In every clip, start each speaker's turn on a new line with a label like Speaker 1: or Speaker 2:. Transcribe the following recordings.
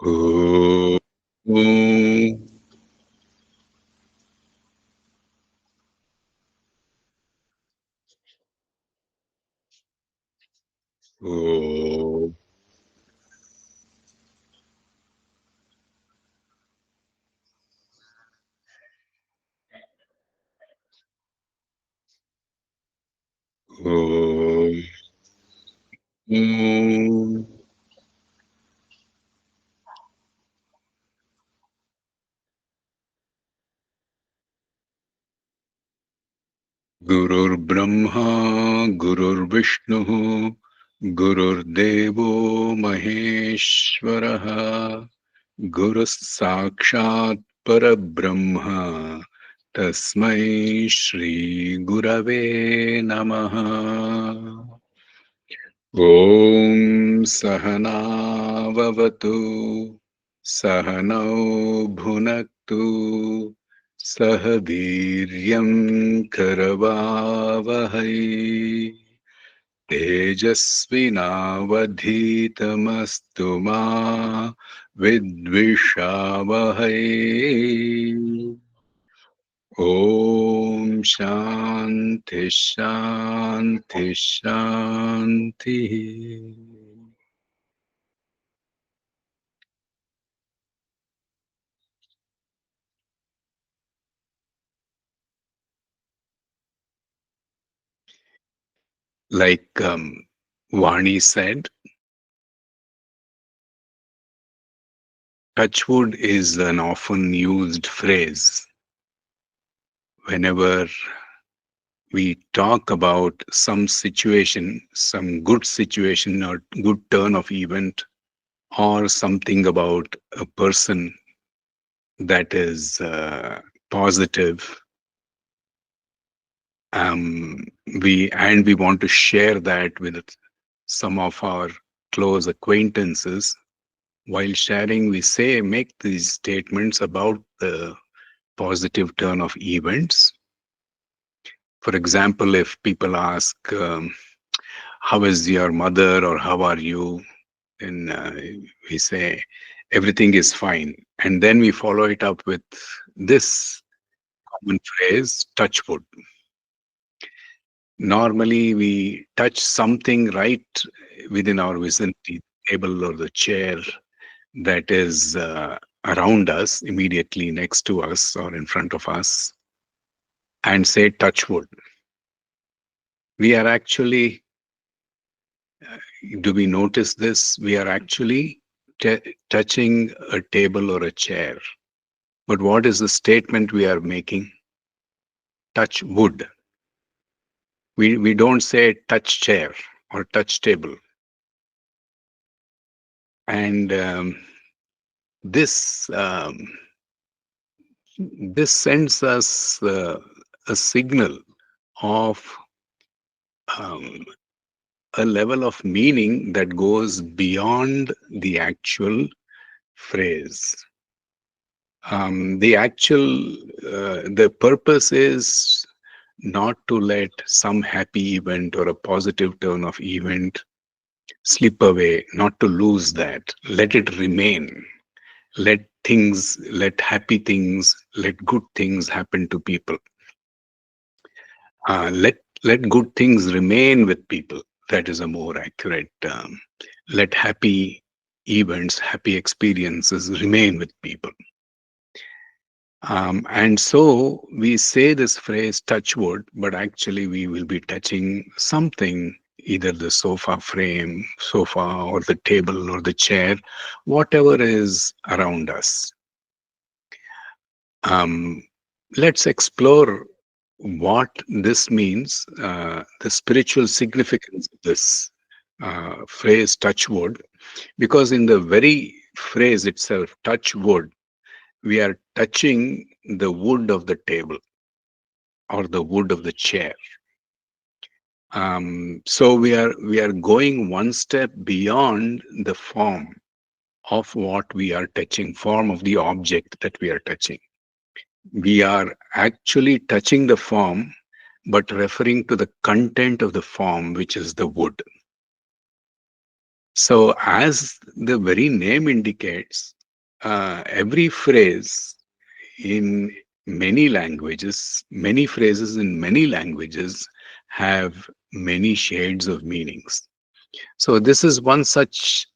Speaker 1: Om. Om. Om. Om. Gurur Brahma, Gurur Vishnu, Gurur Devo Maheshwaraha, Guru Sakshat Parabrahma, Tasmai Shri Gurave Namaha. Om Sahana Vavatu Sahanau Bhunaktu Sah Viryam Karavavahai Tejasvinavadhitamastu ma Vidvishavahai. Om Shanti Shanti Shanti. Like Vani said, touchwood is an often used phrase whenever we talk about some situation, some good situation or good turn of event, or something about a person that is positive. um, we want to share that with some of our close acquaintances. While sharing, we make these statements about the positive turn of events. For example, if people ask, how is your mother, or how are you, and we say everything is fine, and then we follow it up with this common phrase, touch wood. Normally, we touch something right within our vicinity, table or the chair that is around us, immediately next to us or in front of us, and say touch wood. We are actually, do we notice this? We are actually touching a table or a chair. But what is the statement we are making? Touch wood. We don't say touch chair or touch table. And this this sends us a signal of um, a level of meaning that goes beyond the actual phrase. The purpose is not to let some happy event or a positive turn of event slip away, not to lose that. Let it remain. Let happy things, let good things happen to people. Let good things remain with people. That is a more accurate term. Let happy events, happy experiences remain with people. And so we say this phrase touch wood, but actually we will be touching something, either the sofa or the table or the chair, whatever is around us. Um, let's explore what this means, the spiritual significance of this phrase touch wood, because in the very phrase itself, touch wood, we are touching the wood of the table or the wood of the chair. So we are going one step beyond the form of what we are touching, form of the object that we are touching. We are actually touching the form, but referring to the content of the form, which is the wood. So, as the very name indicates, every phrase in many languages, many phrases in many languages have many shades of meanings. So, this is one such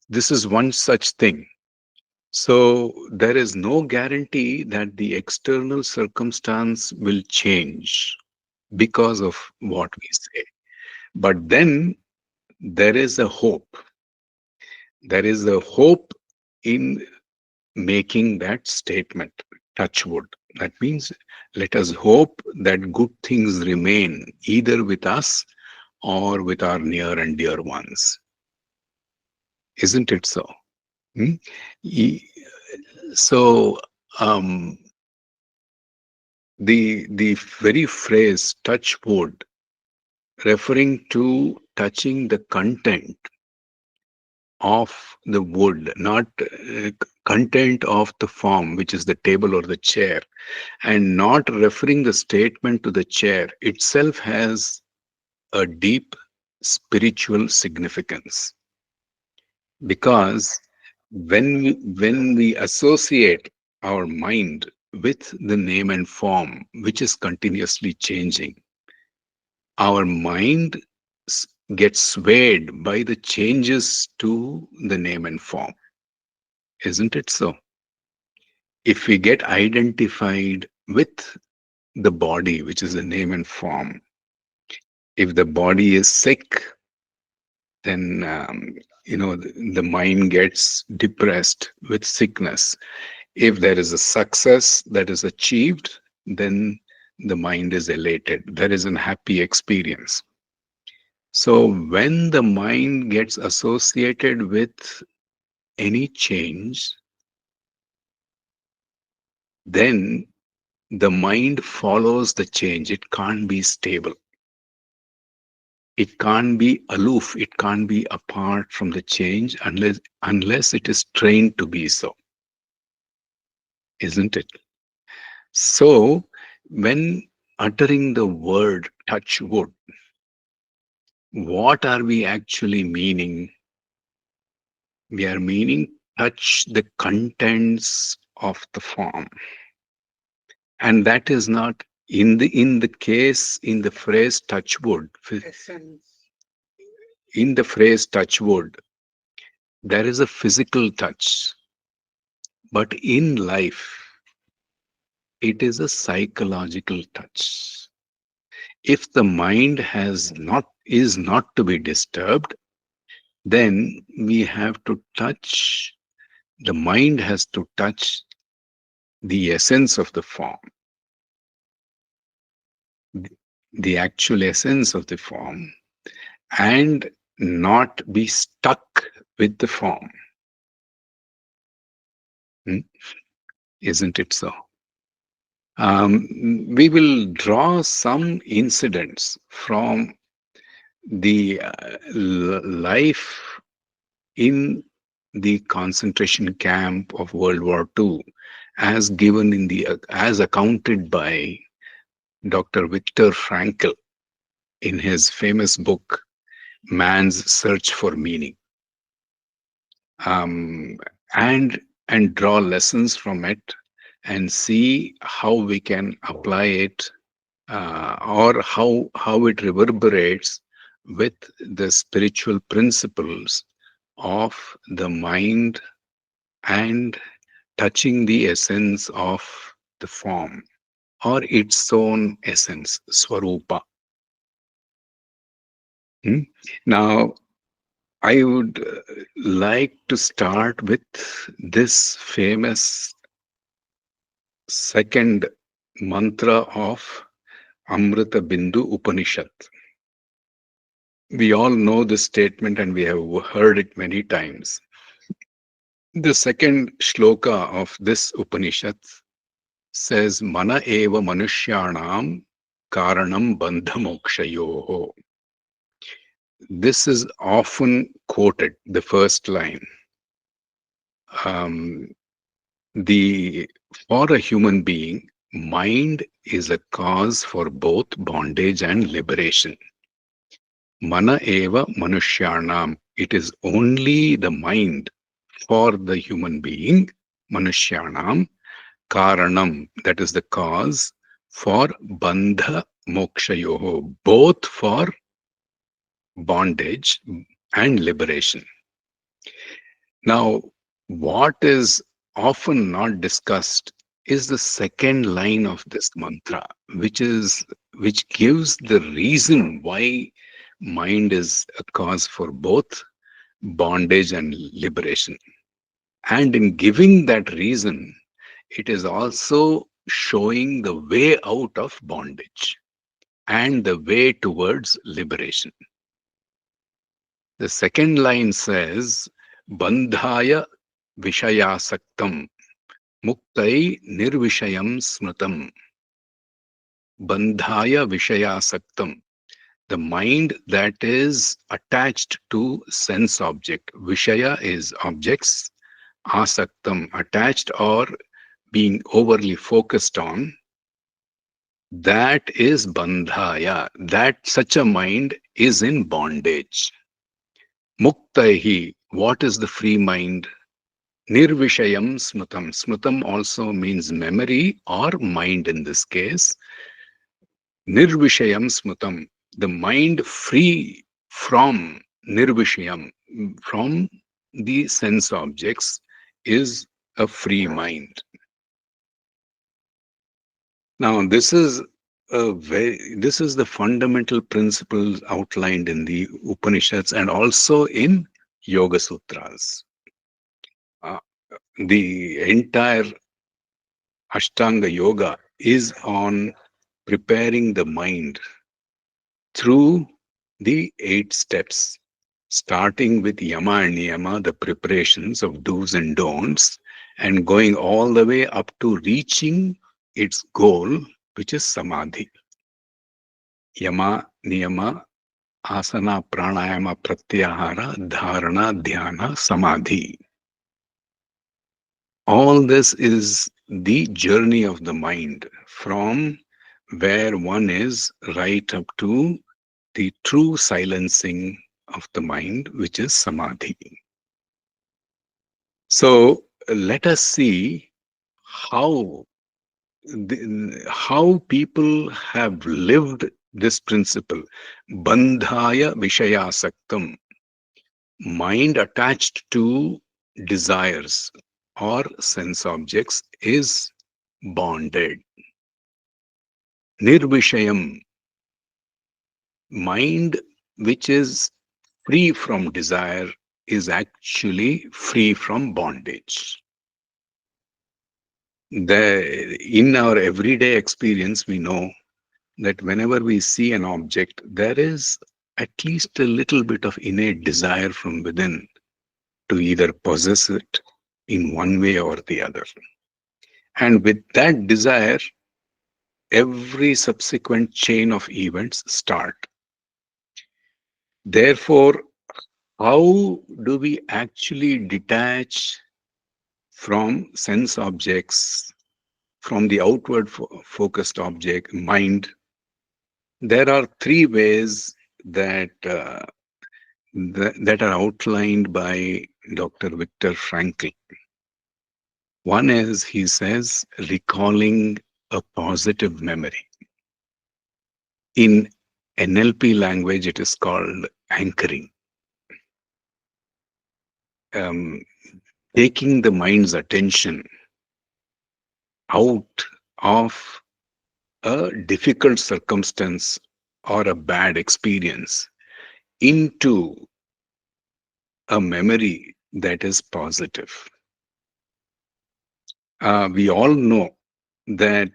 Speaker 1: thing. So, there is no guarantee that the external circumstance will change because of what we say. But then there is a hope. There is a hope in making that statement. Touch wood. That means let us hope that good things remain either with us or with our near and dear ones. Isn't it so? Hmm? Ye- So, um, the very phrase touch wood, referring to touching the content of the wood, not content of the form, which is the table or the chair, and not referring the statement to the chair itself has a deep spiritual significance. Because when we associate our mind with the name and form, which is continuously changing, our mind gets swayed by the changes to the name and form. Isn't it so? If we get identified with the body, which is the name and form, if the body is sick, then the mind gets depressed with sickness. If there is a success that is achieved, then the mind is elated. There is an happy experience. So when the mind gets associated with any change, then the mind follows the change. It can't be stable. It can't be aloof. It can't be apart from the change unless it is trained to be so, isn't it? So when uttering the word touch wood, what are we actually meaning? We are meaning touch the contents of the form. And that is not in the phrase touch wood. In the phrase touch wood, there is a physical touch, but in life, it is a psychological touch. If the mind is not to be disturbed, then we have to touch, the mind has to touch the essence of the form, the actual essence of the form, and not be stuck with the form. Hmm? Isn't it so? We will draw some incidents from the life in the concentration camp of World War II, as given in the as accounted by Dr. Viktor Frankl in his famous book Man's Search for Meaning, um, and draw lessons from it and see how we can apply it, or how it reverberates with the spiritual principles of the mind and touching the essence of the form or its own essence, swarupa. Hmm? Now, I would like to start with this famous second mantra of Amrita Bindu Upanishad. We all know this statement and we have heard it many times. The second shloka of this Upanishad says, Mana eva manushyanam karanam bandha mokshayoho. This is often quoted, the first line. Um, the For a human being, mind is a cause for both bondage and liberation. Mana eva manushyanam. It is only the mind for the human being, Manushyanam, Karanam, that is the cause for Bandha Mokshayoho, both for bondage and liberation. Now, what is often not discussed is the second line of this mantra, which gives the reason why mind is a cause for both bondage and liberation. And in giving that reason, it is also showing the way out of bondage and the way towards liberation. The second line says, Bandhaya Vishayasaktam Muktai Nirvishayam Smritam. Bandhaya Vishayasaktam. The mind that is attached to sense object. Vishaya is objects. Asaktam, attached or being overly focused on. That is bandhaya. That such a mind is in bondage. Muktaihi, what is the free mind? Nirvishayam smritam. Smritam also means memory or mind in this case. Nirvishayam smritam. The mind free from nirvishayam, from the sense objects, is a free mind. Now, this is the fundamental principles outlined in the Upanishads and also in Yoga Sutras. Uh, the entire Ashtanga Yoga is on preparing the mind through the 8 steps, starting with Yama and Niyama, the preparations of do's and don'ts, and going all the way up to reaching its goal, which is Samadhi. Yama, Niyama, Asana, Pranayama, Pratyahara, Dharana, Dhyana, Samadhi. All this is the journey of the mind from where one is right up to the true silencing of the mind, which is Samadhi. So let us see how how people have lived this principle. Bandhaya Vishayasaktam, mind attached to desires or sense objects is bonded. Nirvishayam, mind which is free from desire is actually free from bondage. In our everyday experience, we know that whenever we see an object, there is at least a little bit of innate desire from within to either possess it in one way or the other. And with that desire, every subsequent chain of events start. Therefore, how do we actually detach from sense objects, from the outward focused object, mind? There are 3 ways that are outlined by Dr. Viktor Frankl. One is, he says, recalling a positive memory. In NLP language, it is called anchoring. Um, Taking the mind's attention out of a difficult circumstance or a bad experience into a memory that is positive. We all know that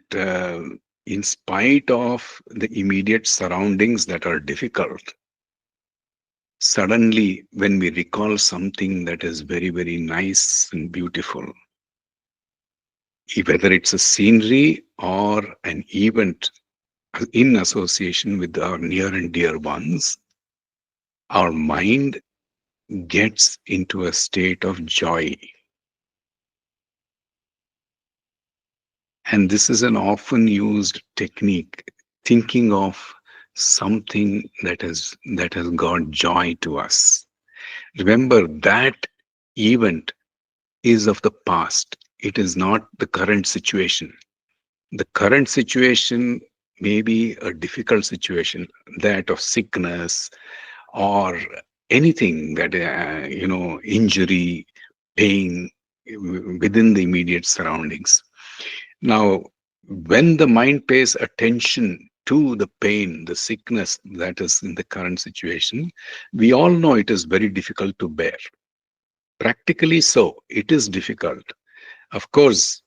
Speaker 1: in spite of the immediate surroundings that are difficult, suddenly when we recall something that is very, very nice and beautiful, whether it's a scenery or an event in association with our near and dear ones, our mind gets into a state of joy. And this is an often used technique, thinking of something that has got joy to us. Remember that event is of the past. It is not the current situation. The current situation may be a difficult situation, that of sickness or anything that, injury, pain within the immediate surroundings. Now, when the mind pays attention to the pain, the sickness that is in the current situation, we all know it is very difficult to bear. Practically so, it is difficult. Of course,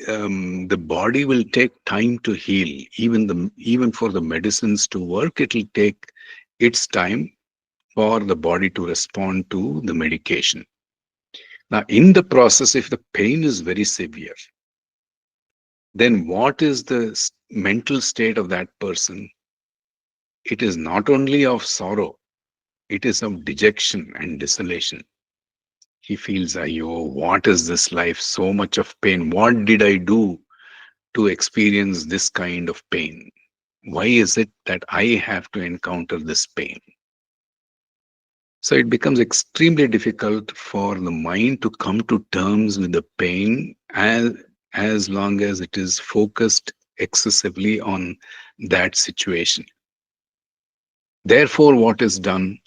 Speaker 1: the body will take time to heal. Even for the medicines to work, it will take its time for the body to respond to the medication. Now, in the process, if the pain is very severe, then what is the mental state of that person? It is not only of sorrow, it is of dejection and desolation. He feels, Ayo, what is this life? So much of pain. What did I do to experience this kind of pain? Why is it that I have to encounter this pain? So it becomes extremely difficult for the mind to come to terms with the pain as long as it is focused excessively on that situation. Therefore, what is done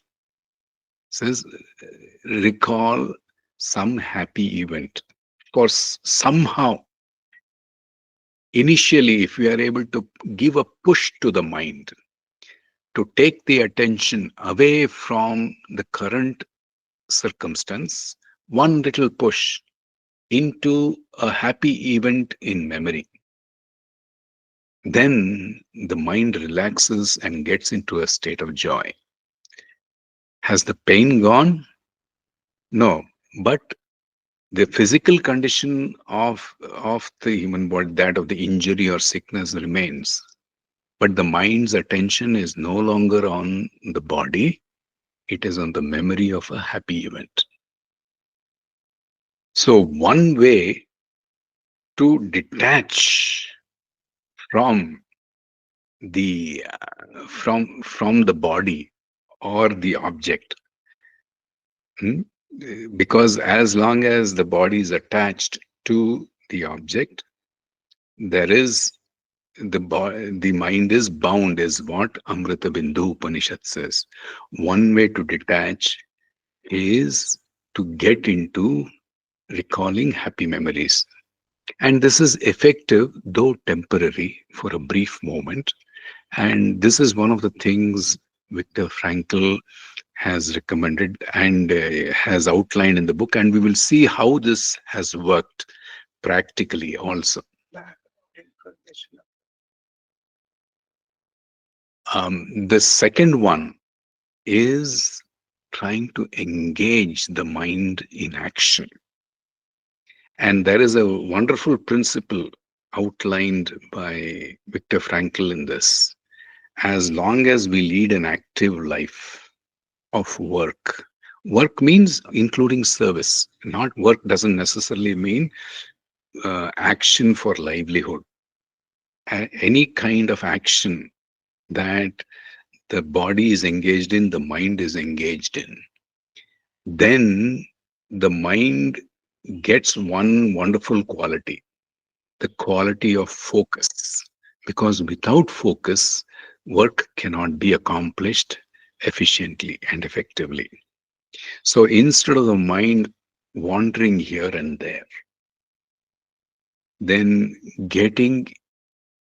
Speaker 1: says recall some happy event. Of course, somehow, initially, if we are able to give a push to the mind to take the attention away from the current circumstance, one little push into a happy event in memory, then the mind relaxes and gets into a state of joy. Has the pain gone? No, but the physical condition of the human body, that of the injury or sickness, remains. But the mind's attention is no longer on the body, it is on the memory of a happy event. So, one way to detach from the body or the object, hmm, because as long as the body is attached to the object, there is the mind is bound, is what Amrita Bindu Upanishad says. One way to detach is to get into recalling happy memories. And this is effective, though temporary, for a brief moment. And this is one of the things Viktor Frankl has recommended and has outlined in the book. And we will see how this has worked practically also. The second one is trying to engage the mind in action. And there is a wonderful principle outlined by Viktor Frankl in this. As long as we lead an active life of work, work means including service. Not work doesn't necessarily mean action for livelihood. Any kind of action that the body is engaged in, the mind is engaged in, then the mind gets one wonderful quality, the quality of focus. Because without focus, work cannot be accomplished efficiently and effectively. So instead of the mind wandering here and there, then getting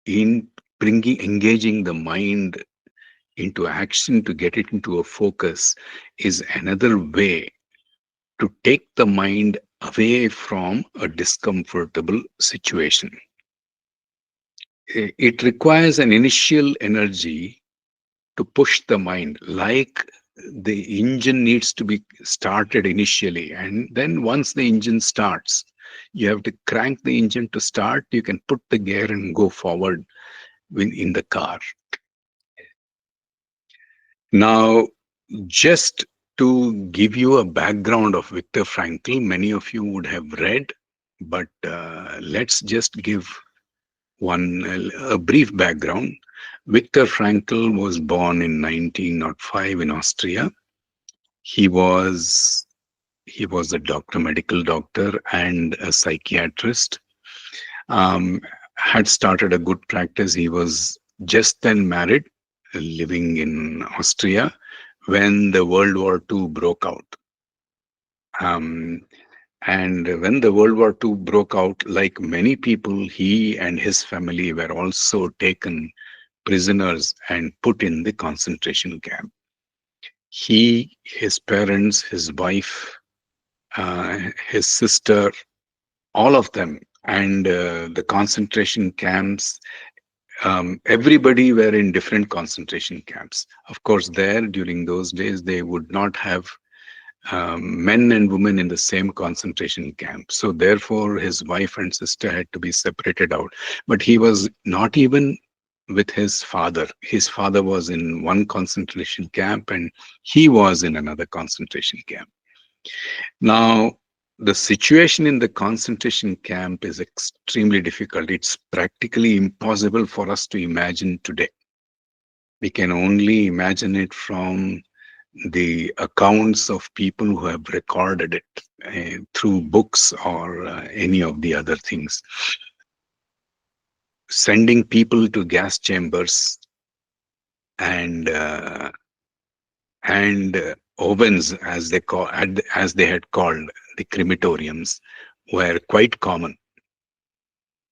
Speaker 1: in, engaging the mind into action to get it into a focus is another way to take the mind away from a discomfortable situation. It requires an initial energy to push the mind, like the engine needs to be started initially. And then once the engine starts, you have to crank the engine to start. You can put the gear and go forward in the car. Now, just to give you a background of Viktor Frankl, many of you would have read, but let's just give a brief background. Viktor Frankl was born in 1905 in Austria. He was he was a doctor, medical doctor, and a psychiatrist. Um, had started a good practice. He was just then married, living in Austria, when the World War II broke out. Um, and when the World War II broke out, like many people, he and his family were also taken prisoners and put in the concentration camp. He, his parents, his wife, his sister, all of them, and the concentration camps, everybody were in different concentration camps. Of course, there during those days, they would not have men and women in the same concentration camp. So therefore, his wife and sister had to be separated out. But he was not even with his father. His father was in one concentration camp and he was in another concentration camp. Now, the situation in the concentration camp is extremely difficult. It's practically impossible for us to imagine today. We can only imagine it from the accounts of people who have recorded it through books or any of the other things. Sending people to gas chambers and ovens, as as they had called the crematoriums, were quite common.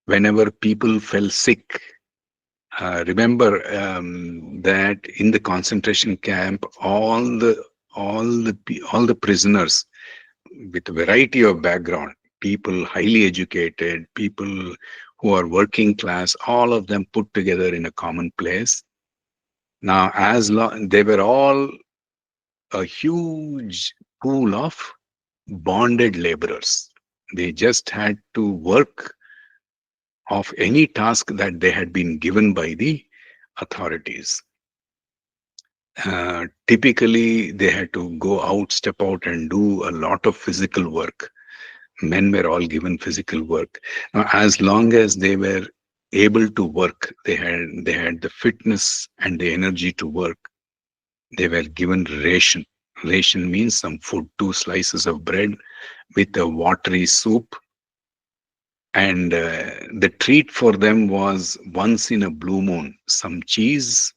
Speaker 1: Whenever people fell sick, remember that in the concentration camp, all the prisoners with a variety of background, people highly educated, people who are working class, all of them put together in a common place. Now, they were all a huge pool of bonded laborers. They just had to work of any task that they had been given by the authorities. Typically, they had to go out, step out, and do a lot of physical work. Men were all given physical work. Now, as long as they were able to work, they had the fitness and the energy to work. They were given ration. Ration means some food, two slices of bread with a watery soup. And the treat for them was once in a blue moon, some cheese,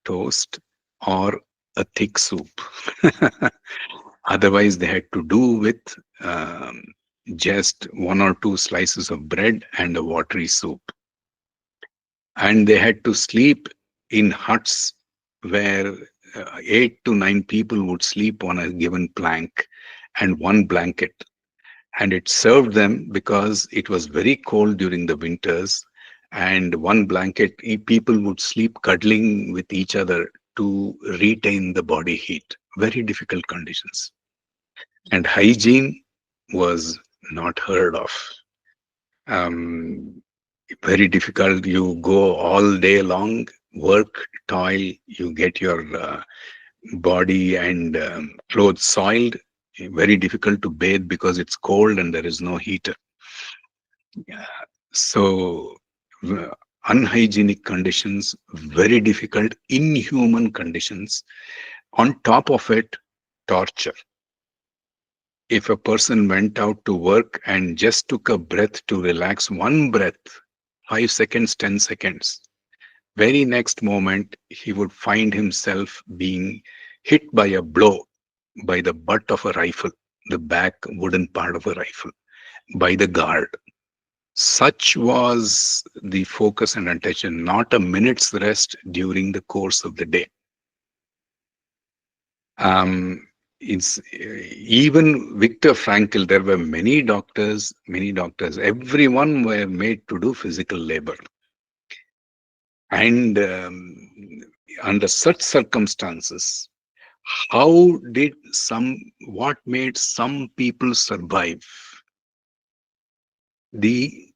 Speaker 1: toast, or a thick soup. Otherwise, they had to do with um, just one or two slices of bread and a watery soup. And they had to sleep in huts where 8 to 9 people would sleep on a given plank and one blanket. And it served them because it was very cold during the winters. And one blanket, people would sleep cuddling with each other to retain the body heat. Very difficult conditions. And hygiene was not heard of. Um, Very difficult. You go all day long, work, toil, you get your body and clothes soiled. Very difficult to bathe because it's cold and there is no heater. Yeah. So, unhygienic conditions, very difficult, inhuman conditions. On top of it, torture. If a person went out to work and just took a breath to relax, one breath, 5 seconds, 10 seconds, very next moment, he would find himself being hit by a blow by the butt of a rifle, the back wooden part of a rifle, by the guard. Such was the focus and attention, not a minute's rest during the course of the day. It's even Viktor Frankl. There were many doctors. Everyone were made to do physical labor, and under such circumstances, how did what made some people survive the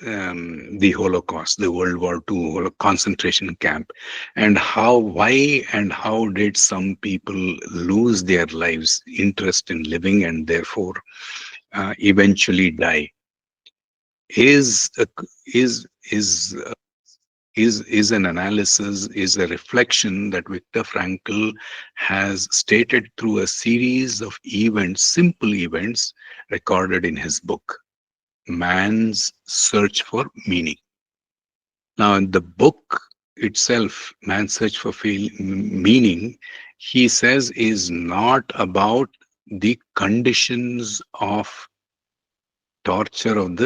Speaker 1: the Holocaust, the World War II concentration camp, and why, and how did some people lose their lives, interest in living, and therefore eventually die? Is a, is is an analysis, is a reflection that Viktor Frankl has stated through a series of events, simple events recorded in his book, Man's Search for Meaning. Now, in the book itself, Man's Search for Meaning, he says is not about the conditions of torture of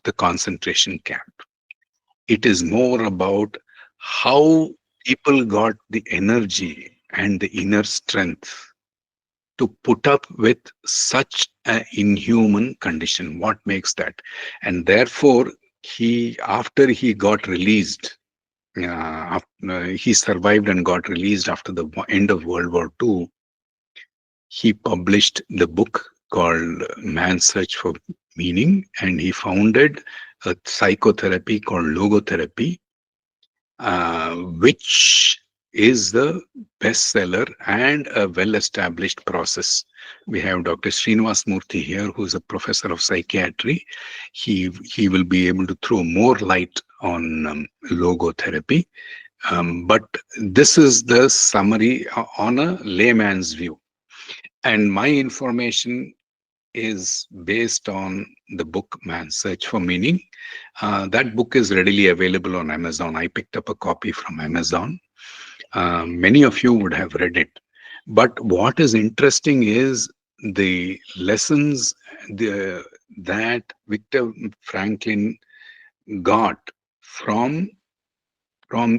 Speaker 1: the concentration camp. It is more about how people got the energy and the inner strength to put up with such an inhuman condition. What makes that? And therefore, after he got released, he survived and got released after the end of World War II. He published the book called Man's Search for Meaning, and he founded a psychotherapy called logotherapy, which is the bestseller and a well-established process. We have Dr. Srinivas Murthy here, who is a professor of psychiatry. He will be able to throw more light on logotherapy. But this is the summary on a layman's view. And my information is based on the book Man's Search for Meaning. That book is readily available on Amazon. I picked up a copy from Amazon. Many of you would have read it. But what is interesting is the lessons that Viktor Franklin got from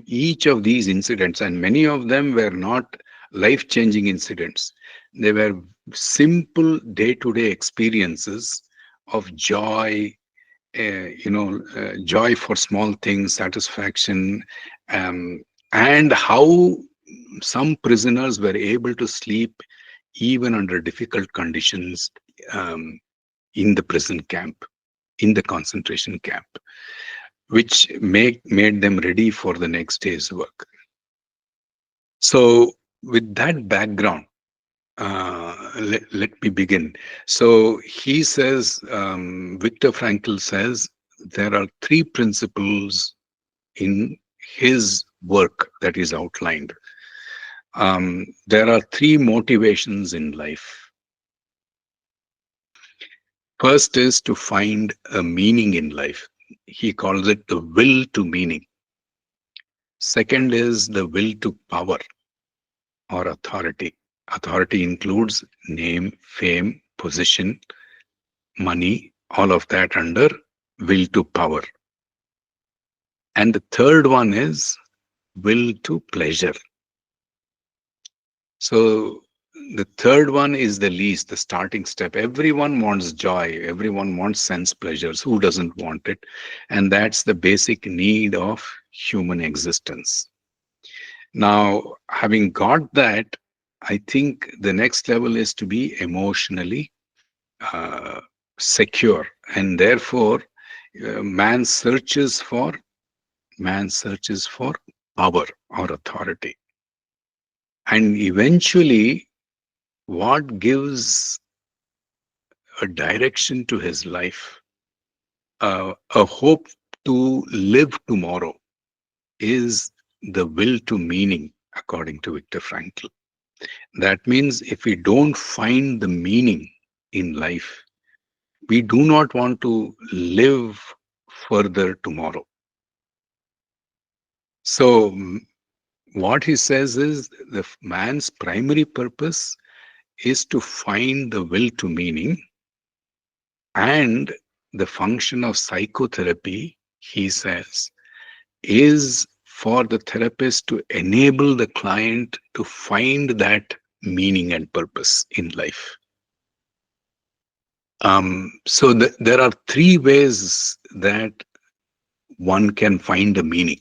Speaker 1: each of these incidents, and many of them were not life-changing incidents. They were simple day-to-day experiences of joy, joy for small things, satisfaction, and how some prisoners were able to sleep even under difficult conditions in the prison camp, in the concentration camp, which made them ready for the next day's work. So, with that background, let me begin. So, he says, Viktor Frankl says, there are three principles in his work that is outlined. There are three motivations in life. First is to find a meaning in life. He calls it the will to meaning. Second is the will to power or authority. Authority includes name, fame, position, money, all of that under will to power. And the third one is will to pleasure. So the third one is the least, the starting step. Everyone wants joy. Everyone wants sense pleasures. Who doesn't want it? And that's the basic need of human existence. Now, having got that, I think the next level is to be emotionally secure. And therefore, man searches for power or authority. And eventually, what gives a direction to his life, a hope to live tomorrow, is the will to meaning, according to Viktor Frankl. That means if we don't find the meaning in life, we do not want to live further tomorrow. So, what he says is the man's primary purpose is to find the will to meaning, and the function of psychotherapy, he says, is for the therapist to enable the client to find that meaning and purpose in life. So there are three ways that one can find a meaning.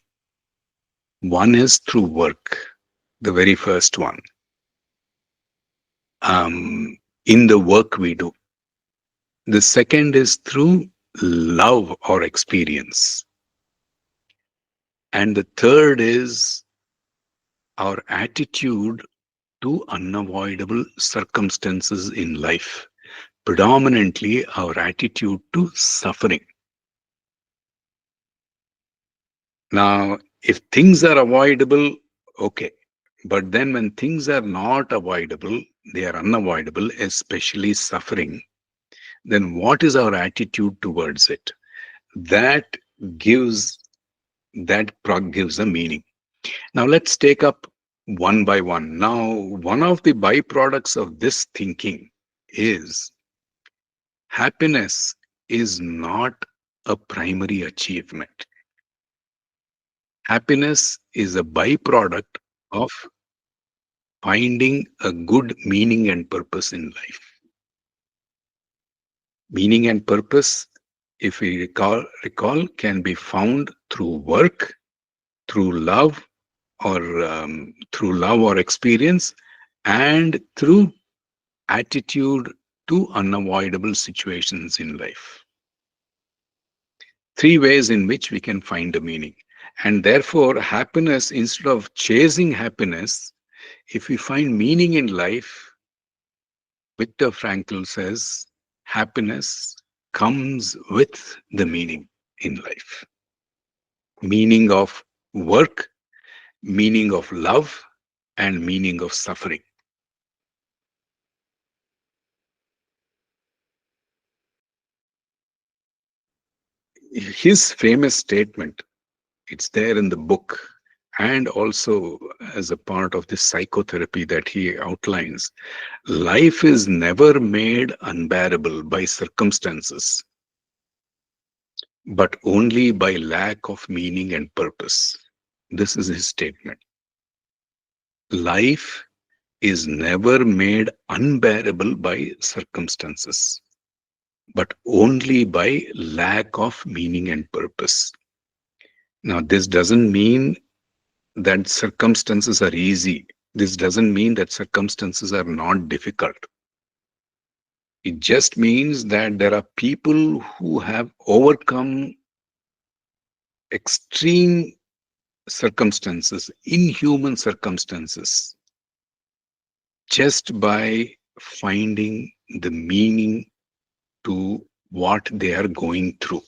Speaker 1: One is through work, the very first one. In the work we do. The second is through love or experience. And the third is our attitude to unavoidable circumstances in life, predominantly our attitude to suffering. Now, if things are avoidable, okay. But then when things are not avoidable, they are unavoidable, especially suffering, then what is our attitude towards it? That gives gives a meaning. Now let's take up one by one. Now, one of the byproducts of this thinking is happiness is not a primary achievement. Happiness is a byproduct of finding a good meaning and purpose in life. Meaning and purpose, if we recall, can be found through work, through love, or experience, and through attitude to unavoidable situations in life. Three ways in which we can find a meaning. And therefore, happiness, instead of chasing happiness, if we find meaning in life, Viktor Frankl says, happiness comes with the meaning in life. Meaning of work, meaning of love, and meaning of suffering. His famous statement, it's there in the book, and also as a part of the psychotherapy that he outlines. Life is never made unbearable by circumstances, but only by lack of meaning and purpose. This is his statement. Life is never made unbearable by circumstances, but only by lack of meaning and purpose. Now, this doesn't mean that circumstances are easy. This doesn't mean that circumstances are not difficult. It just means that there are people who have overcome extreme circumstances, inhuman circumstances, just by finding the meaning to what they are going through.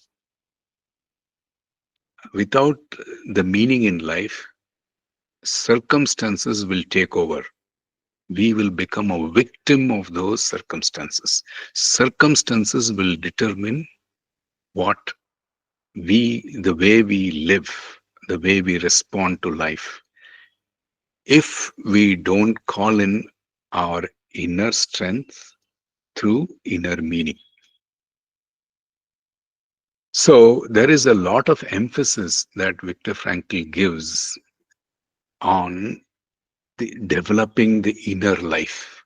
Speaker 1: Without the meaning in life, circumstances will take over. We will become a victim of those circumstances. Circumstances will determine what the way we live, the way we respond to life. If we don't call in our inner strength through inner meaning. So there is a lot of emphasis that Viktor Frankl gives on developing the inner life.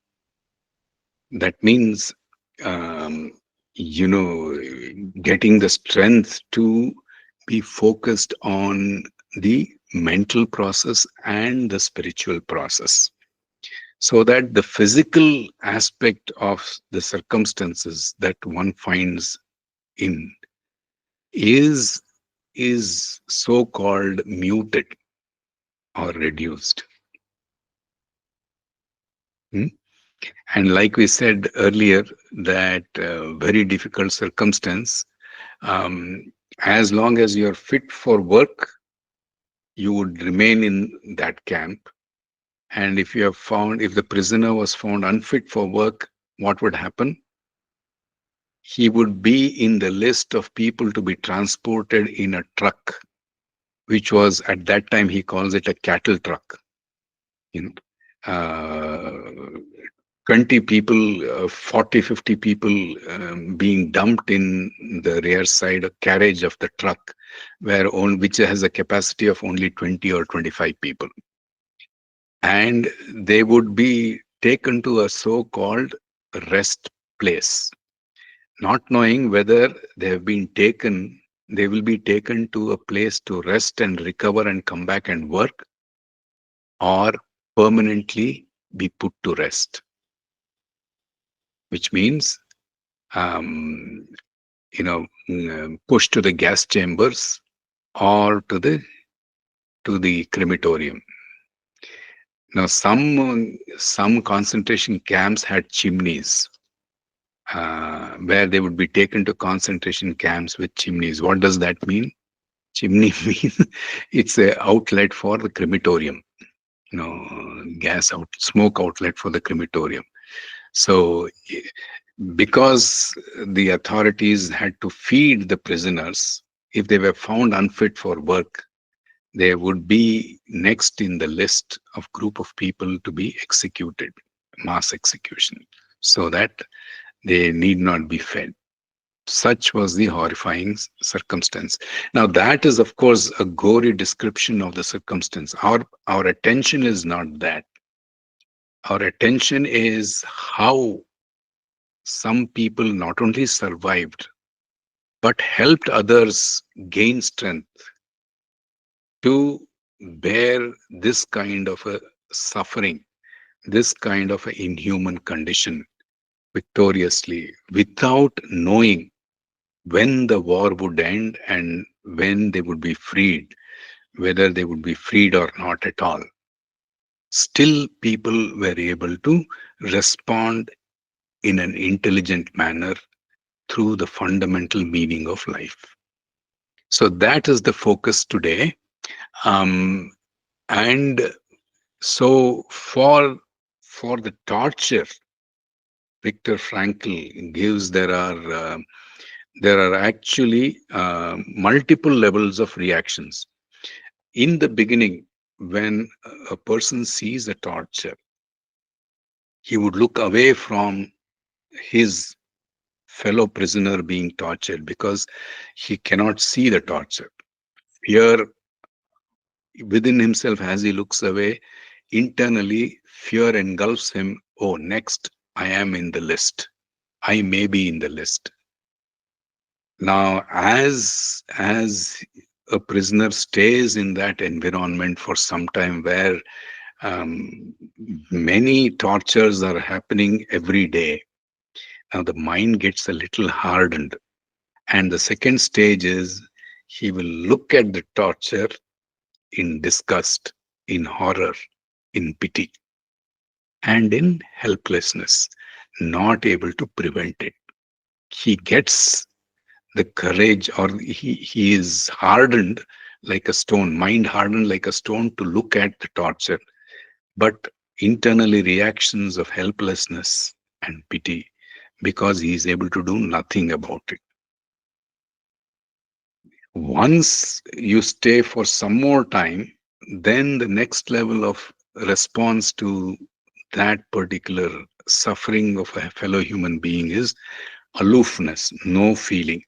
Speaker 1: That means, um, you know, getting the strength to be focused on the mental process and the spiritual process, so that the physical aspect of the circumstances that one finds in is so called muted or reduced. Hmm? And like we said earlier, that very difficult circumstance, um, as long as you're fit for work, you would remain in that camp. And if the prisoner was found unfit for work, what would happen? He would be in the list of people to be transported in a truck, which was at that time, he calls it a cattle truck. You know, uh, 20 people, 40, 50 people being dumped in the rear side carriage of the truck, which has a capacity of only 20 or 25 people. And they would be taken to a so-called rest place, not knowing whether they will be taken to a place to rest and recover and come back and work, or permanently be put to rest, which means, um, pushed to the gas chambers or to the crematorium. Now, some concentration camps had chimneys, where they would be taken to concentration camps with chimneys. What does that mean? Chimney means it's a outlet for the crematorium, gas out, smoke outlet for the crematorium. So, because the authorities had to feed the prisoners, if they were found unfit for work, they would be next in the list of group of people to be executed, mass execution, so that they need not be fed. Such was the horrifying circumstance. Now, that is, of course, a gory description of the circumstance. Our attention is not that. Our attention is how some people not only survived, but helped others gain strength to bear this kind of a suffering, this kind of an inhuman condition victoriously without knowing when the war would end and when they would be freed, whether they would be freed or not at all. Still, people were able to respond in an intelligent manner through the fundamental meaning of life. So that is the focus today. Um, and so for the torture, Viktor Frankl gives there are actually multiple levels of reactions. In the beginning, when a person sees a torture, he would look away from his fellow prisoner being tortured because he cannot see the torture. Fear within himself, as he looks away, internally, fear engulfs him. Oh, next, I am in the list. I may be in the list. Now, as a prisoner stays in that environment for some time where um, many tortures are happening every day, now the mind gets a little hardened. And the second stage is he will look at the torture in disgust, in horror, in pity, and in helplessness, not able to prevent it. He gets the courage, or he is hardened like a stone, mind hardened like a stone to look at the torture, but internally reactions of helplessness and pity because he is able to do nothing about it. Once you stay for some more time, then the next level of response to that particular suffering of a fellow human being is aloofness, no feeling.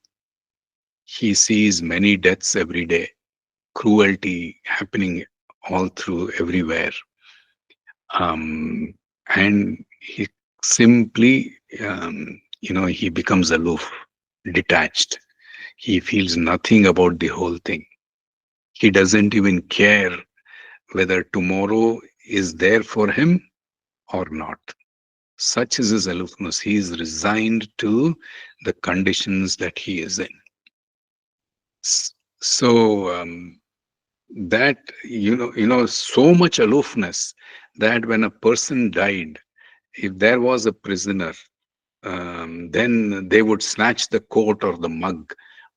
Speaker 1: He sees many deaths every day, cruelty happening all through everywhere. Um, and he simply, he becomes aloof, detached. He feels nothing about the whole thing. He doesn't even care whether tomorrow is there for him or not. Such is his aloofness. He is resigned to the conditions that he is in. S- So that so much aloofness that when a person died, if there was a prisoner, then they would snatch the coat or the mug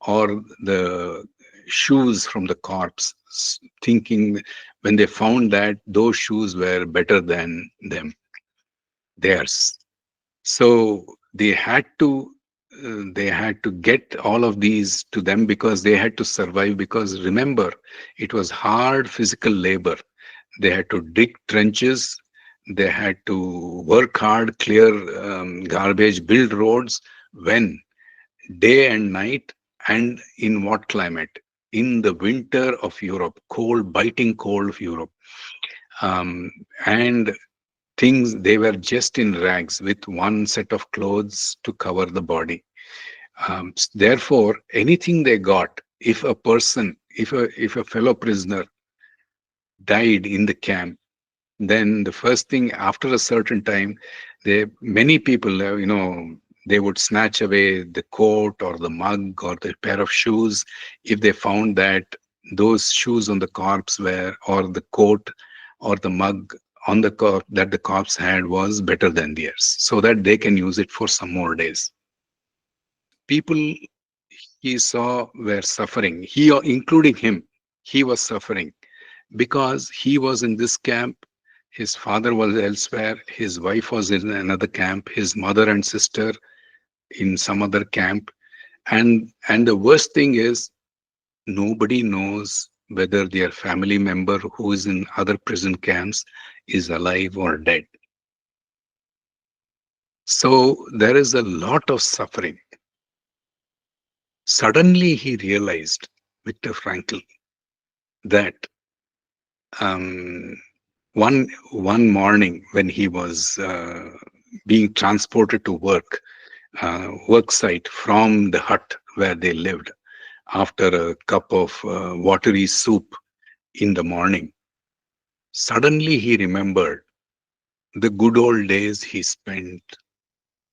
Speaker 1: or the shoes from the corpse, thinking when they found that those shoes were better than theirs. So they had to get all of these to them because they had to survive. Because remember, it was hard physical labor. They had to dig trenches. They had to work hard, clear garbage, build roads. When? Day and night. And in what climate? In the winter of Europe, cold, biting cold of Europe. Um, and things, they were just in rags with one set of clothes to cover the body. Therefore, anything they got, if a fellow prisoner died in the camp, then the first thing after a certain time, many people, they would snatch away the coat or the mug or the pair of shoes if they found that those shoes on the corpse were, or the coat or the mug on the that the corpse had was better than theirs, so that they can use it for some more days. People he saw were suffering. He, including him, he was suffering because he was in this camp. His father was elsewhere. His wife was in another camp. His mother and sister in some other camp. And the worst thing is, nobody knows whether their family member who is in other prison camps is alive or dead. So there is a lot of suffering. Suddenly he realized, Viktor Frankl, that um, one morning when he was being transported to work site from the hut where they lived after a cup of watery soup in the morning, suddenly he remembered the good old days he spent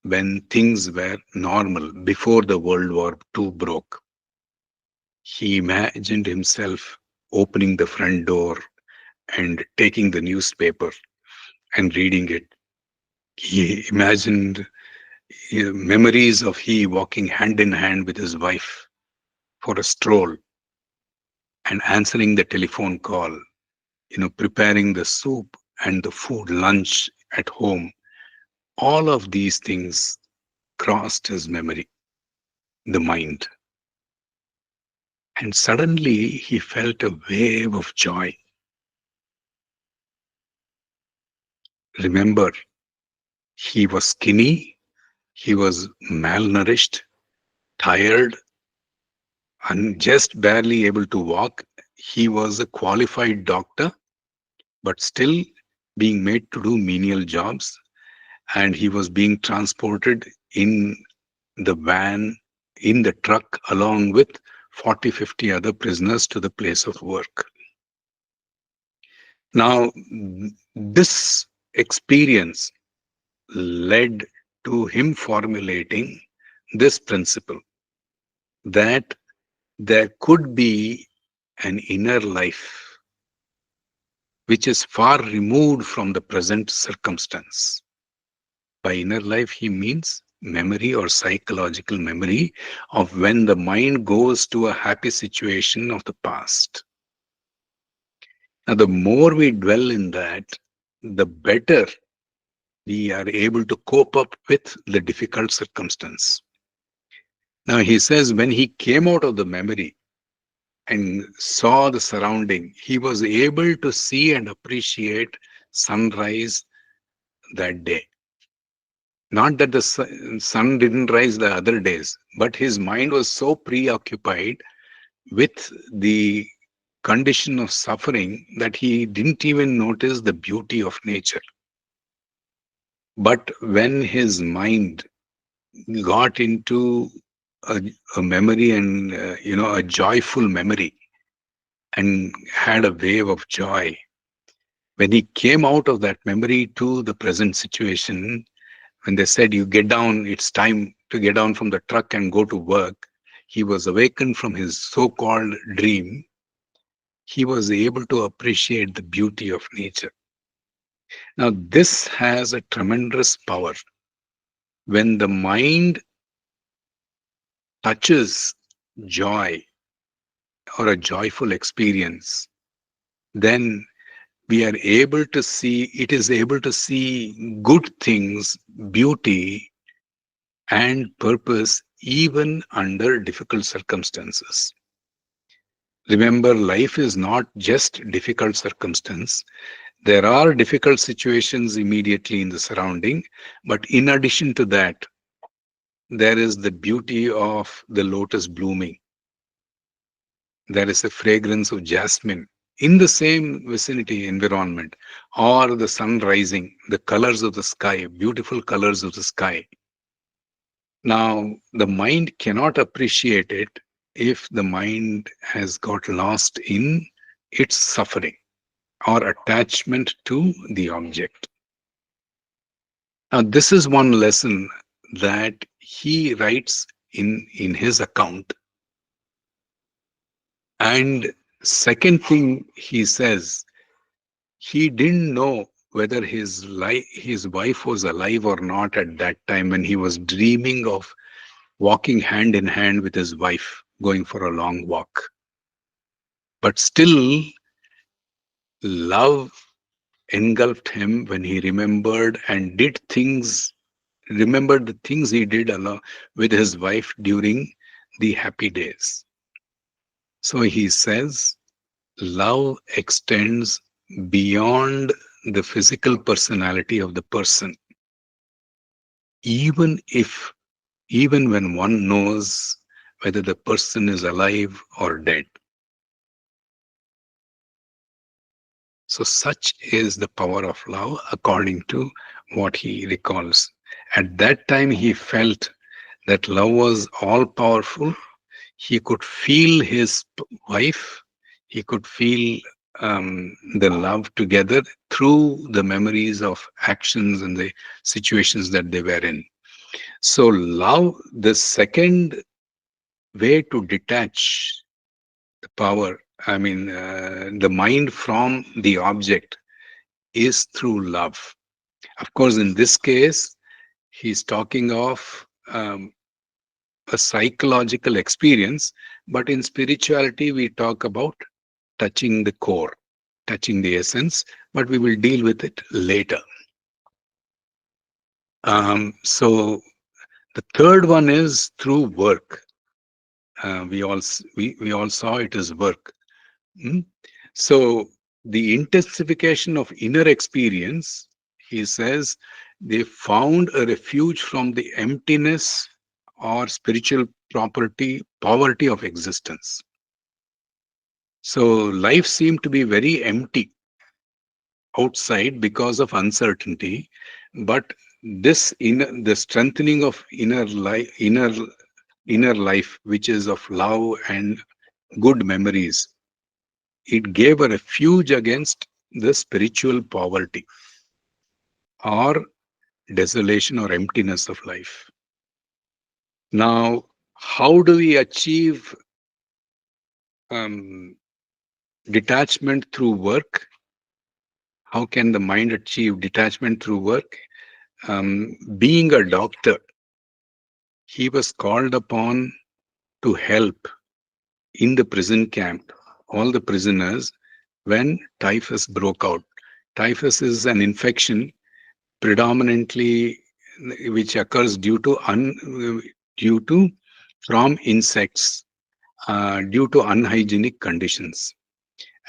Speaker 1: when things were normal before the World War II broke. He imagined himself opening the front door and taking the newspaper and reading it. He imagined memories of he walking hand in hand with his wife for a stroll and answering the telephone call, preparing the soup and the food lunch at home. All of these things crossed his memory, the mind. And suddenly he felt a wave of joy. Remember, he was skinny, he was malnourished, tired, and just barely able to walk. He was a qualified doctor, but still being made to do menial jobs. And he was being transported in the van, in the truck, along with 40, 50 other prisoners to the place of work. Now, this experience led to him formulating this principle that there could be an inner life which is far removed from the present circumstance. By inner life, he means memory or psychological memory of when the mind goes to a happy situation of the past. Now, the more we dwell in that, the better we are able to cope up with the difficult circumstance. Now, he says when he came out of the memory and saw the surrounding, he was able to see and appreciate sunrise that day. Not that the sun didn't rise the other days, but his mind was so preoccupied with the condition of suffering that he didn't even notice the beauty of nature. But when his mind got into a, a memory and a joyful memory and had a wave of joy, when he came out of that memory to the present situation, when they said, you get down, it's time to get down from the truck and go to work, he was awakened from his so-called dream. He was able to appreciate the beauty of nature. Now, this has a tremendous power. When the mind touches joy or a joyful experience, then we are able to see, it is able to see good things, beauty, and purpose even under difficult circumstances. Remember, life is not just difficult circumstance. There are difficult situations immediately in the surrounding, but in addition to that, there is the beauty of the lotus blooming. There is a fragrance of jasmine in the same vicinity environment, or the sun rising, the colors of the sky, beautiful colors of the sky. Now, the mind cannot appreciate it if the mind has got lost in its suffering or attachment to the object. Now, this is one lesson that he writes in his account. And second thing he says, he didn't know whether his wife was alive or not at that time when he was dreaming of walking hand in hand with his wife, going for a long walk. But still, love engulfed him when he remembered and did things, remembered the things he did along with his wife during the happy days. So he says, love extends beyond the physical personality of the person, even if, even when one knows whether the person is alive or dead. So, such is the power of love, according to what he recalls. At that time, he felt that love was all powerful. He could feel his wife, he could feel the love together through the memories of actions and the situations that they were in. So, love, the second way to detach the power, the mind from the object, is through love. Of course, in this case, he's talking of a psychological experience, but in spirituality, we talk about touching the core, touching the essence, but we will deal with it later. So the third one is through work. We all saw it as work. Mm? So the intensification of inner experience, he says, they found a refuge from the emptiness or spiritual poverty of existence. So life seemed to be very empty outside because of uncertainty, but the strengthening of inner life, which is of love and good memories, it gave a refuge against the spiritual poverty or desolation or emptiness of life. Now, how do we achieve um, detachment through work? How can the mind achieve detachment through work? Being a doctor, he was called upon to help in the prison camp all the prisoners when typhus broke out. Typhus is an infection predominantly which occurs due to from insects, due to unhygienic conditions.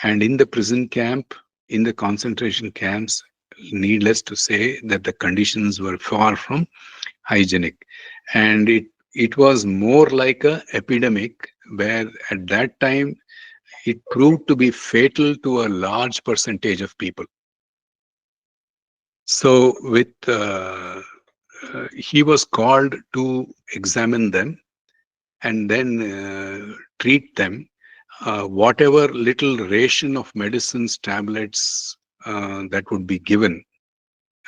Speaker 1: And in the prison camp, in the concentration camps, needless to say that the conditions were far from hygienic, and it was more like a epidemic, where at that time it proved to be fatal to a large percentage of people. So with he was called to examine them and then treat them. Whatever little ration of medicines, tablets that would be given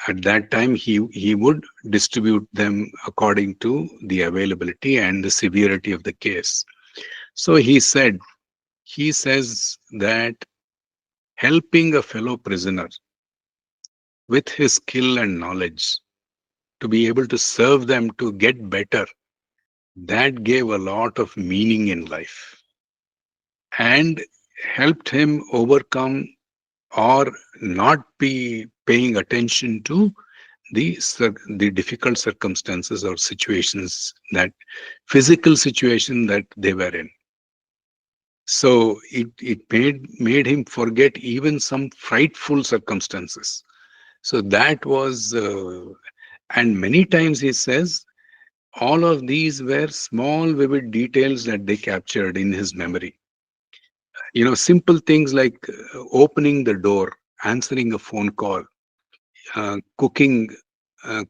Speaker 1: at that time, he would distribute them according to the availability and the severity of the case. So he says that helping a fellow prisoner with his skill and knowledge to be able to serve them to get better, that gave a lot of meaning in life and helped him overcome or not be paying attention to the difficult circumstances or situations, that physical situation that they were in. So it made him forget even some frightful circumstances. So that was and many times he says all of these were small vivid details that they captured in his memory. Simple things like opening the door, answering a phone call, cooking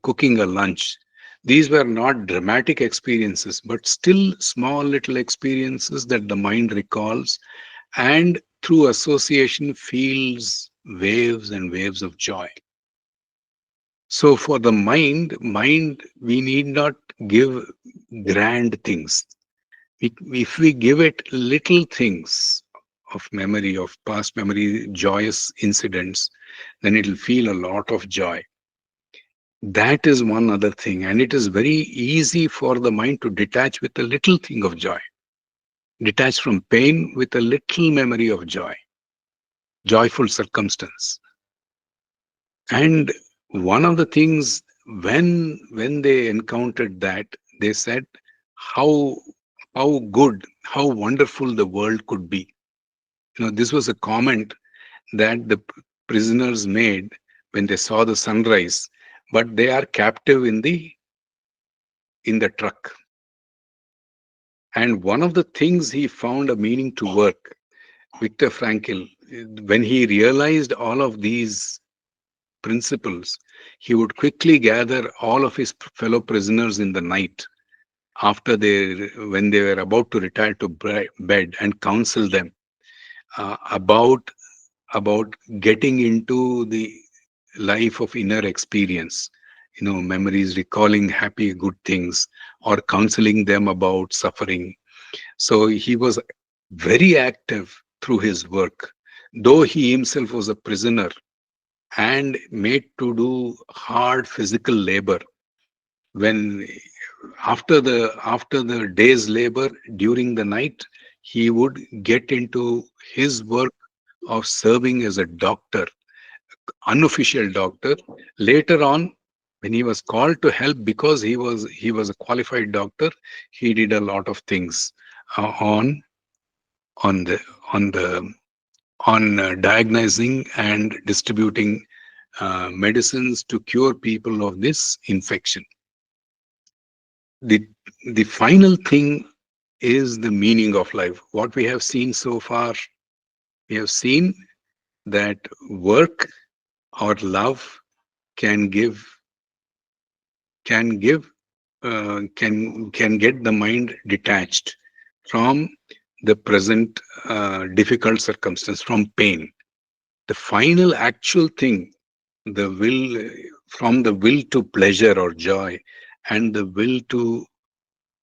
Speaker 1: cooking a lunch. These were not dramatic experiences, but still small little experiences that the mind recalls and through association feels waves and waves of joy. So for the mind, we need not give grand things. If we give it little things of memory, of past memory, joyous incidents, then it'll feel a lot of joy. That is one other thing. And it is very easy for the mind to detach with a little thing of joy, detach from pain with a little memory of joy, joyful circumstance. And one of the things, when they encountered that, they said how good, how wonderful the world could be. This was a comment that the prisoners made when they saw the sunrise, but they are captive in the truck. And one of the things he found a meaning to work, Viktor Frankl, when he realized all of these principles, he would quickly gather all of his fellow prisoners in the night after when they were about to retire to bed, and counsel them about getting into the life of inner experience, memories, recalling happy good things, or counseling them about suffering. So he was very active through his work, though he himself was a prisoner and made to do hard physical labor. When after the day's labor, during the night, he would get into his work of serving as a doctor, unofficial doctor. Later on, when he was called to help, because he was a qualified doctor, he did a lot of things on the on the diagnosing and distributing medicines to cure people of this infection. The final thing is the meaning of life. What we have seen so far, we have seen that work or love can give can give can get the mind detached from the present difficult circumstance, from pain. The final actual thing, the will, from the will to pleasure or joy, and the will to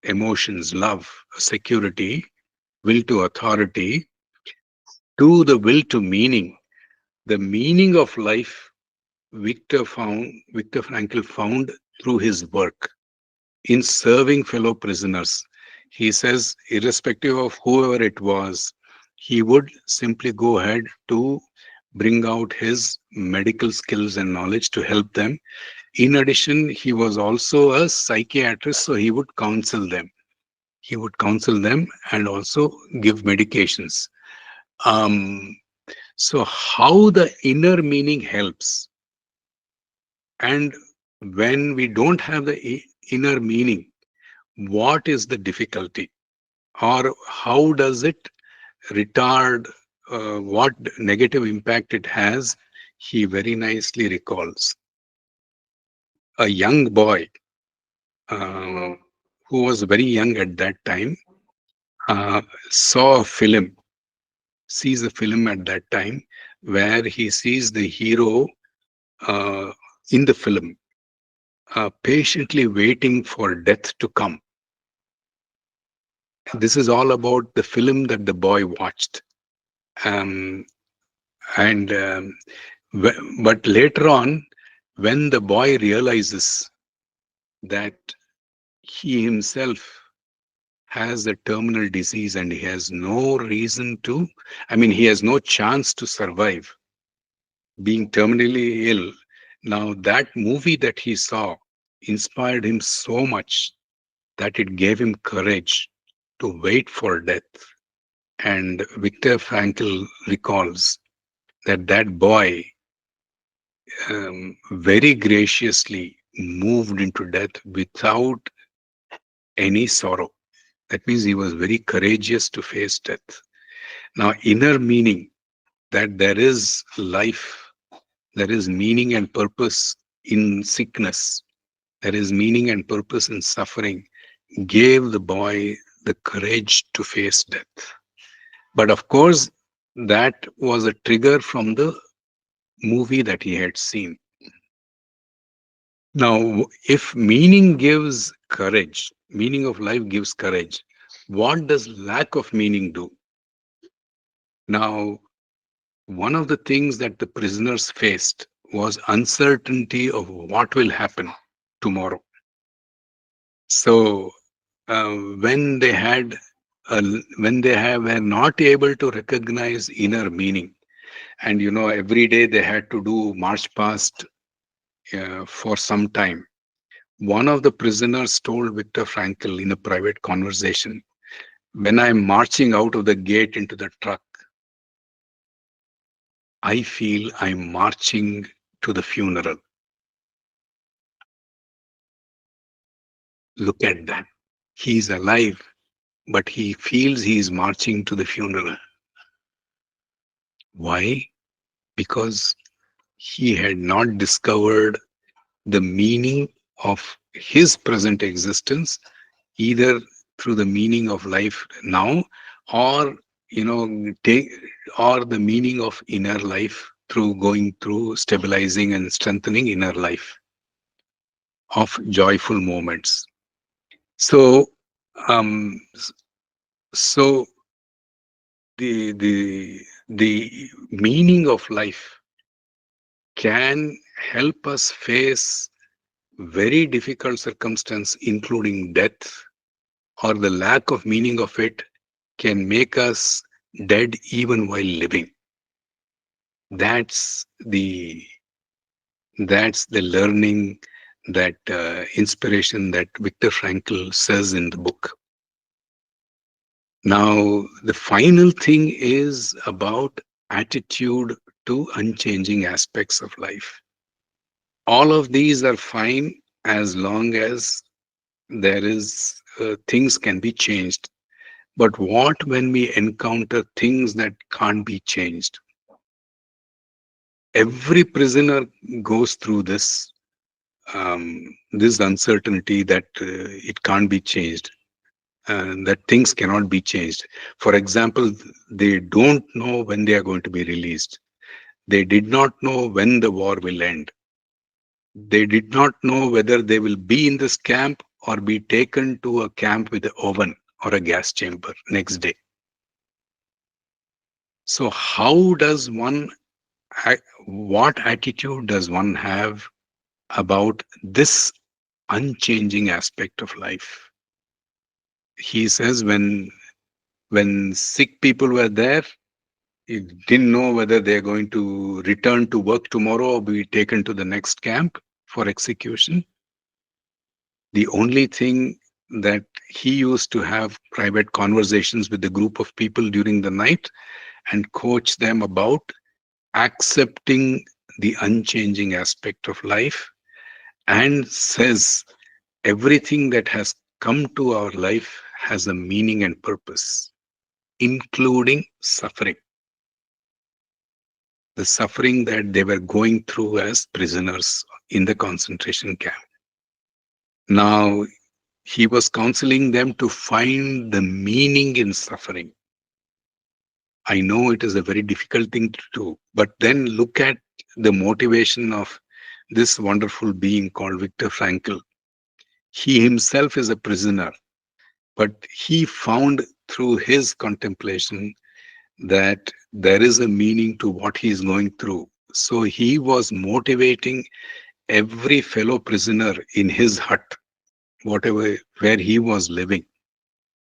Speaker 1: emotions, love, security, will to authority, to the will to meaning. The meaning of life, Viktor Frankl found through his work in serving fellow prisoners. He says, irrespective of whoever it was, he would simply go ahead to bring out his medical skills and knowledge to help them. In addition, he was also a psychiatrist, so he would counsel them. He would counsel them and also give medications. Um, so, how the inner meaning helps, and when we don't have the inner meaning, what is the difficulty, or how does it retard, what negative impact it has? He very nicely recalls a young boy uh, who was very young at that time, uh, saw a film, sees a film at that time where he sees the hero uh, in the film patiently waiting for death to come. This is all about the film that the boy watched. Um, and but later on, when the boy realizes that he himself has a terminal disease and he has no reason to, I mean, he has no chance to survive, being terminally ill. Now, that movie that he saw inspired him so much that it gave him courage to wait for death. And Viktor Frankl recalls that that boy very graciously moved into death without any sorrow. That means he was very courageous to face death. Now, inner meaning, that there is life, there is meaning and purpose in sickness, there is meaning and purpose in suffering, gave the boy the courage to face death. But of course, that was a trigger from the movie that he had seen. Now, if meaning gives courage, meaning of life gives courage, what does lack of meaning do? Now, one of the things that the prisoners faced was uncertainty of what will happen tomorrow. So when they had were not able to recognize inner meaning, and every day they had to do march past for some time. One of the prisoners told Viktor Frankl in a private conversation, when I'm marching out of the gate into the truck, I feel I'm marching to the funeral. Look at that. He's alive, but he feels he's marching to the funeral. Why? Because he had not discovered the meaning of his present existence, either through the meaning of life now, or take or the meaning of inner life through going through stabilizing and strengthening inner life of joyful moments. So um so the meaning of life can help us face very difficult circumstance, including death, or the lack of meaning of it can make us dead even while living. That's the that's the learning, that inspiration that Viktor Frankl says in the book. Now, the final thing is about attitude to unchanging aspects of life. All of these are fine as long as there is things can be changed. But what when we encounter things that can't be changed? Every prisoner goes through this uncertainty that it can't be changed, and that things cannot be changed. For example, they don't know when they are going to be released. They did not know when the war will end. They did not know whether they will be in this camp or be taken to a camp with an oven or a gas chamber next day. So, how does one, what attitude does one have about this unchanging aspect of life? He says when sick people were there, he didn't know whether they're going to return to work tomorrow or be taken to the next camp for execution. The only thing that he used to have private conversations with a group of people during the night and coach them about accepting the unchanging aspect of life, and says everything that has come to our life has a meaning and purpose, including suffering, the suffering that they were going through as prisoners in the concentration camp. Now, he was counseling them to find the meaning in suffering. I know it is a very difficult thing to do, but then look at the motivation of this wonderful being called Viktor Frankl. He himself is a prisoner, but he found through his contemplation that there is a meaning to what he is going through. So he was motivating every fellow prisoner in his hut, whatever, where he was living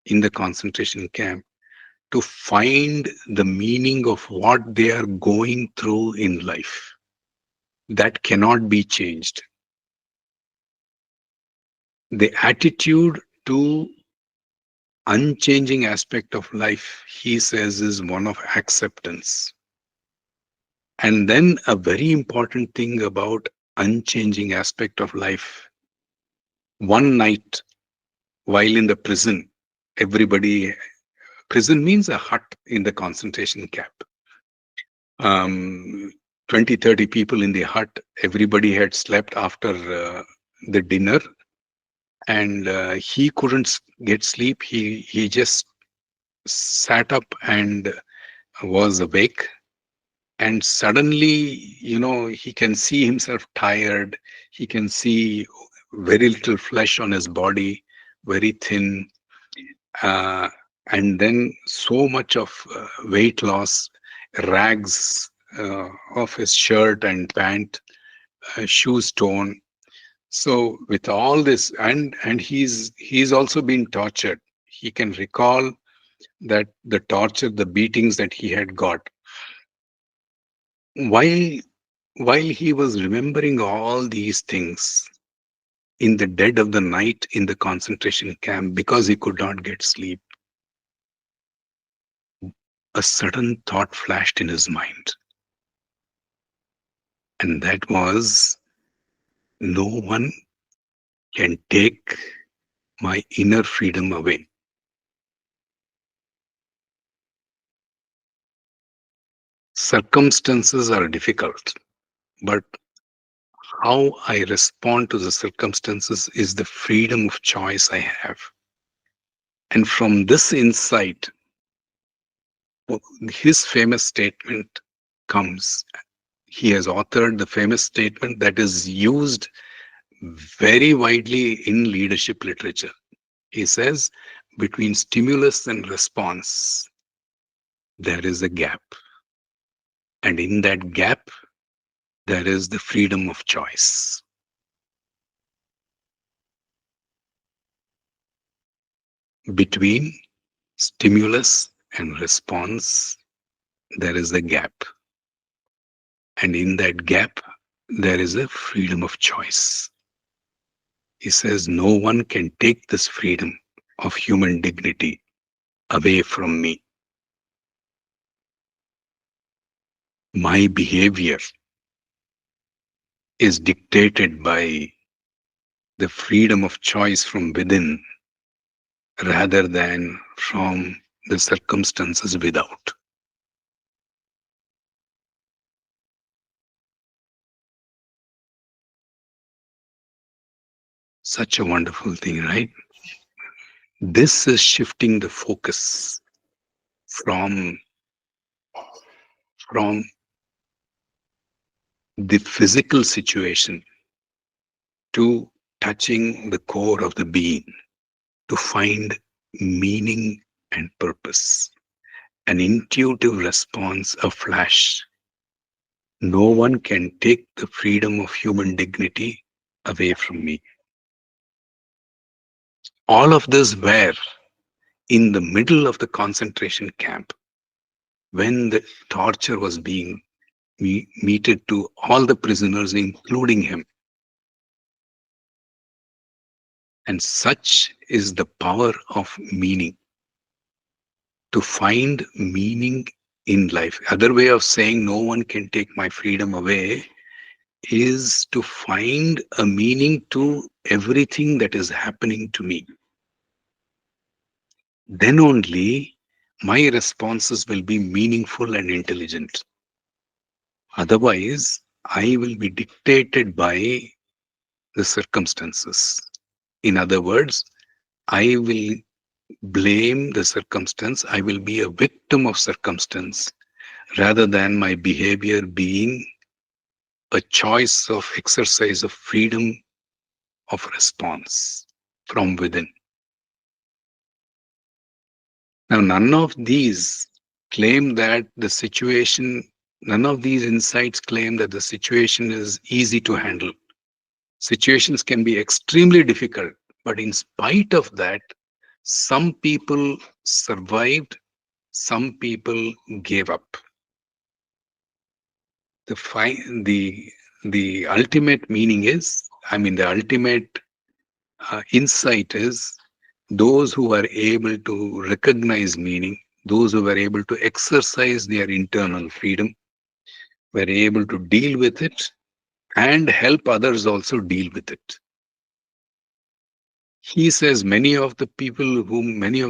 Speaker 1: in the concentration camp, to find the meaning of what they are going through in life. That cannot be changed. The attitude to unchanging aspect of life, he says, is one of acceptance. And then a very important thing about unchanging aspect of life. One night while in the prison, everybody, prison means a hut in the concentration camp. Um, 20, 30 people in the hut, everybody had slept after the dinner, and he couldn't get sleep. He just sat up and was awake, and suddenly, he can see himself tired. He can see very little flesh on his body, very thin, uh, and then so much of weight loss, rags of his shirt and pant, shoes torn. So with all this, and he's also been tortured. He can recall that the torture, the beatings that he had got. While while he was remembering all these things in the dead of the night in the concentration camp because he could not get sleep, a sudden thought flashed in his mind, and that was, no one can take my inner freedom away. Circumstances are difficult, but how I respond to the circumstances is the freedom of choice I have. And from this insight, his famous statement comes. He has authored the famous statement that is used very widely in leadership literature. He says, between stimulus and response, there is a gap. And in that gap, there is the freedom of choice. Between stimulus and response, there is a gap. And in that gap, there is a freedom of choice. He says, no one can take this freedom of human dignity away from me. My behavior is dictated by the freedom of choice from within rather than from the circumstances without. Such a wonderful thing, right? This is shifting the focus from, from the physical situation to touching the core of the being, to find meaning and purpose. An intuitive response, a flash. No one can take the freedom of human dignity away from me. All of this were in the middle of the concentration camp when the torture was being meted to all the prisoners, including him. And such is the power of meaning, to find meaning in life. Other way of saying no one can take my freedom away is to find a meaning to everything that is happening to me. Then only my responses will be meaningful and intelligent. Otherwise, I will be dictated by the circumstances. In other words, I will blame the circumstance. I will be a victim of circumstance rather than my behavior being a choice of exercise of freedom of response from within. Now, none of these insights claim that the situation is easy to handle. Situations can be extremely difficult, but in spite of that, some people survived, some people gave up. The ultimate meaning is, the ultimate insight is, those who are able to recognize meaning, those who were able to exercise their internal freedom, were able to deal with it and help others also deal with it. He says many of the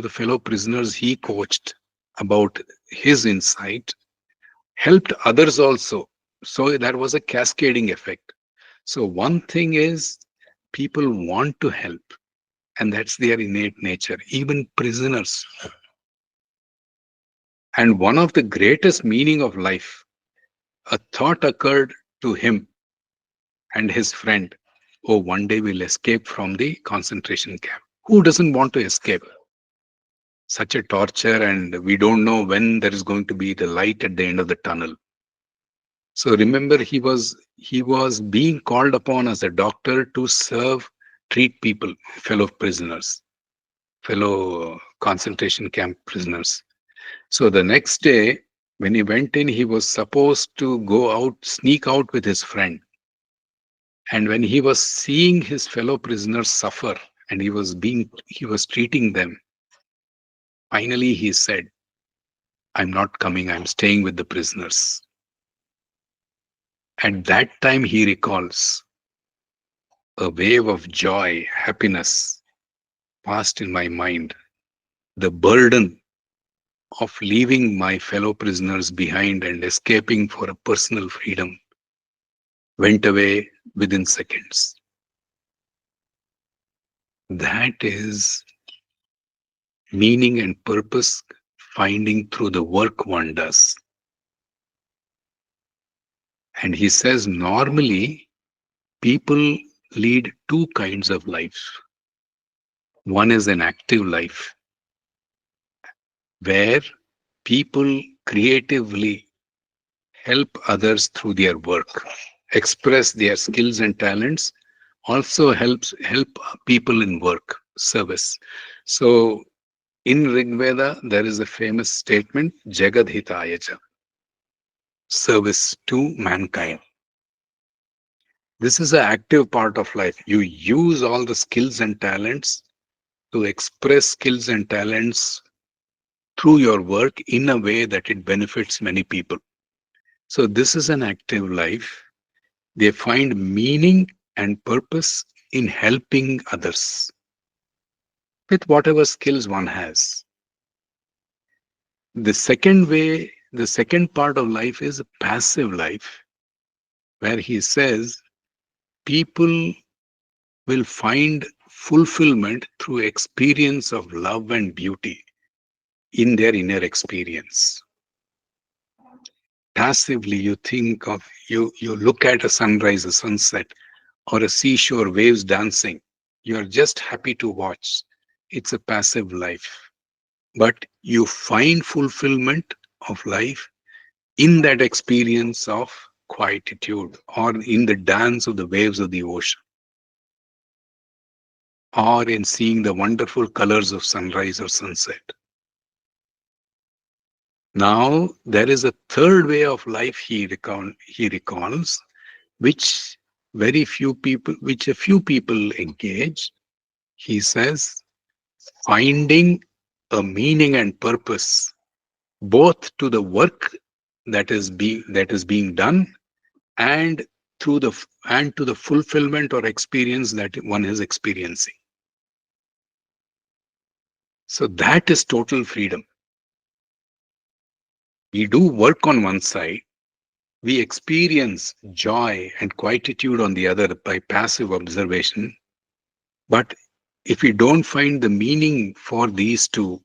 Speaker 1: fellow prisoners he coached about his insight helped others also. So there was a cascading effect. So one thing is, people want to help, and that's their innate nature, even prisoners. And one of the greatest meaning of life, a thought occurred to him and his friend, oh, one day we'll escape from the concentration camp. Who doesn't want to escape? Such a torture, and we don't know when there is going to be the light at the end of the tunnel. So remember, he was being called upon as a doctor to treat people, fellow prisoners, fellow concentration camp prisoners. So the next day, when he went in, he was supposed to go out, sneak out with his friend. And when he was seeing his fellow prisoners suffer and he was treating them, finally he said, I'm not coming, I'm staying with the prisoners. At that time, he recalls a wave of joy, happiness passed in my mind. The burden of leaving my fellow prisoners behind and escaping for a personal freedom went away within seconds. That is meaning and purpose finding through the work one does. And he says normally people lead two kinds of life. One is an active life where people creatively help others through their work, express their skills and talents, also help people in work, service. So in Rig Veda, there is a famous statement, Jagad Hitayacha, service to mankind. This is an active part of life. You use all the skills and talents to express skills and talents through your work in a way that it benefits many people. So this is an active life. They find meaning and purpose in helping others with whatever skills one has. The second part of life is a passive life, where he says people will find fulfillment through experience of love and beauty in their inner experience. Passively, you look at a sunrise, a sunset, or a seashore, waves dancing. You're just happy to watch. It's a passive life. But you find fulfillment of life in that experience of quietude or in the dance of the waves of the ocean or in seeing the wonderful colors of sunrise or sunset. Now, there is a third way of life he recalls, which which a few people engage. He says, finding a meaning and purpose both to the work that is being done and and to the fulfillment or experience that one is experiencing. So that is total freedom. We do work on one side, we experience joy and quietude on the other by passive observation. But if we don't find the meaning for these two,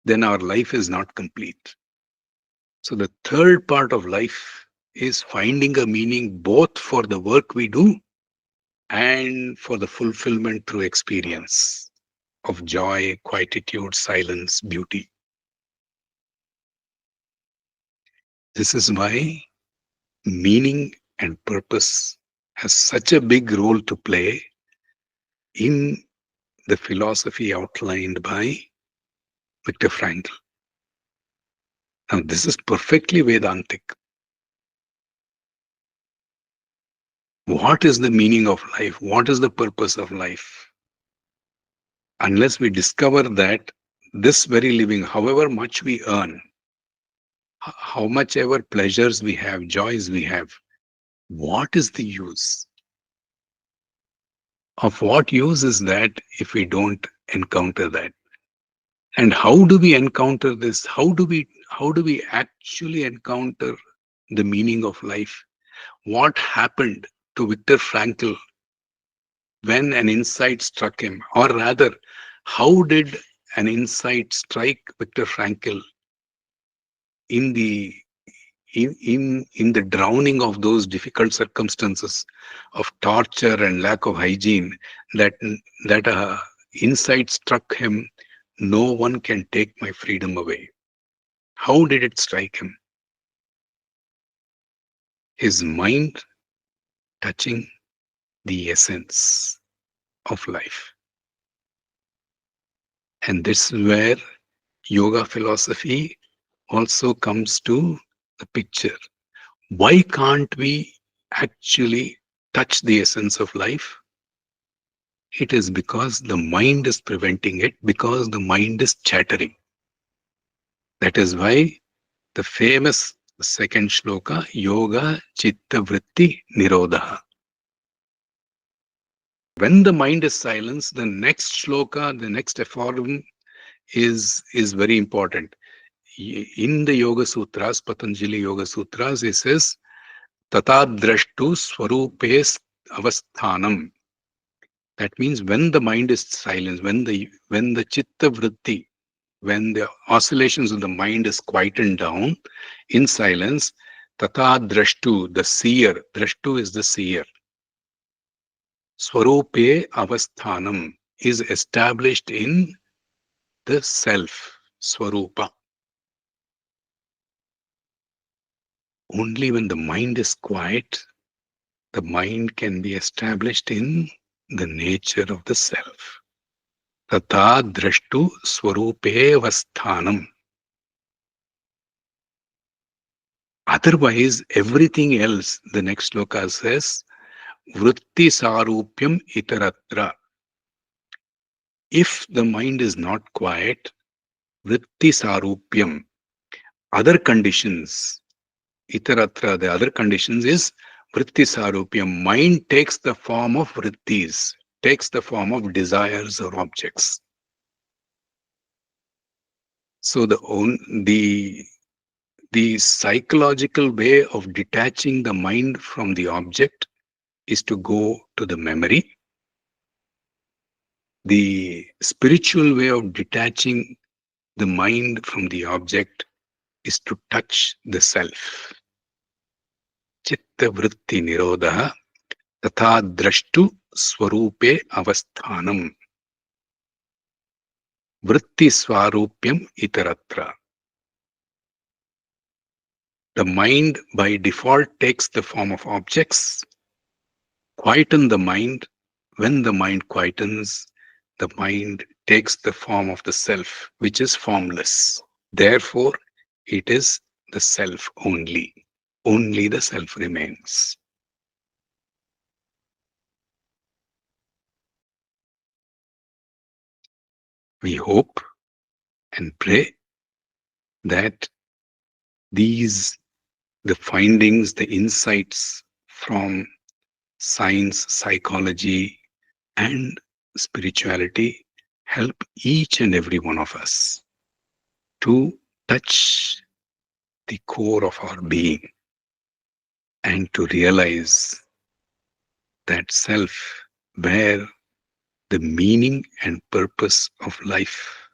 Speaker 1: then our life is not complete. So the third part of life is finding a meaning both for the work we do and for the fulfillment through experience of joy, quietude, silence, beauty. This is why meaning and purpose has such a big role to play in the philosophy outlined by Viktor Frankl. Now, this is perfectly Vedantic. What is the meaning of life? What is the purpose of life? Unless we discover that this very living, however much we earn, how much ever pleasures we have, joys we have, what is the use? Of what use is that if we don't encounter that? And how do we encounter this? How do we actually encounter the meaning of life? What happened to Viktor Frankl when an insight struck him? Or rather, how did an insight strike Viktor Frankl in the in the drowning of those difficult circumstances of torture and lack of hygiene, that that insight struck him, no one can take my freedom away? How did it strike him? his mind touching the essence of life. And this is where yoga philosophy also comes to the picture. Why can't we actually touch the essence of life? It is because the mind is preventing it, because the mind is chattering. That is why the famous second shloka, Yoga Chitta Vritti Nirodha. When the mind is silenced, the next shloka, the next aphorism is very important. In the Yoga Sutras, Patanjali Yoga Sutras, it says, Tatadrashtu Swarupes Avasthanam. That means when the mind is silent, when the chitta vritti, when the oscillations of the mind is quietened down in silence, tata drashtu, the seer, drashtu is the seer. Swarupe avasthanam is established in the self, swarupa. Only when the mind is quiet, the mind can be established in the nature of the self. Tata drashtu swarupe avasthanam. Otherwise, everything else, the next sloka says, vritti sarupyam itaratra. If the mind is not quiet, vritti sarupyam, other conditions, itaratra, the other conditions is vritti sarupyam. Mind takes the form of vrittis, takes the form of desires or objects. So the psychological way of detaching the mind from the object is to go to the memory. The spiritual way of detaching the mind from the object is to touch the self. Chitta vritti nirodha tatha drashtu swarupe avasthanam. Vritti swarupyam itaratra. The mind by default takes the form of objects. Quieten the mind. When the mind quietens, the mind takes the form of the self, which is formless. Therefore, it is the self only. Only the self remains. We hope and pray that the findings, the insights from science, psychology, and spirituality help each and every one of us to touch the core of our being and to realize that self where the meaning and purpose of life.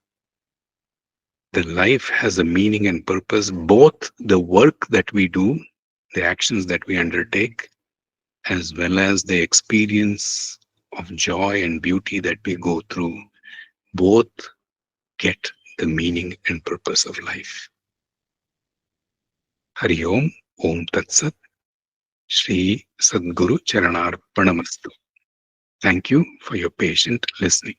Speaker 1: The life has a meaning and purpose, both the work that we do, the actions that we undertake, as well as the experience of joy and beauty that we go through, both get the meaning and purpose of life. Hari Om, Om Tat Sat, Shri Sadguru Charanarpanamastu. Thank you for your patient listening.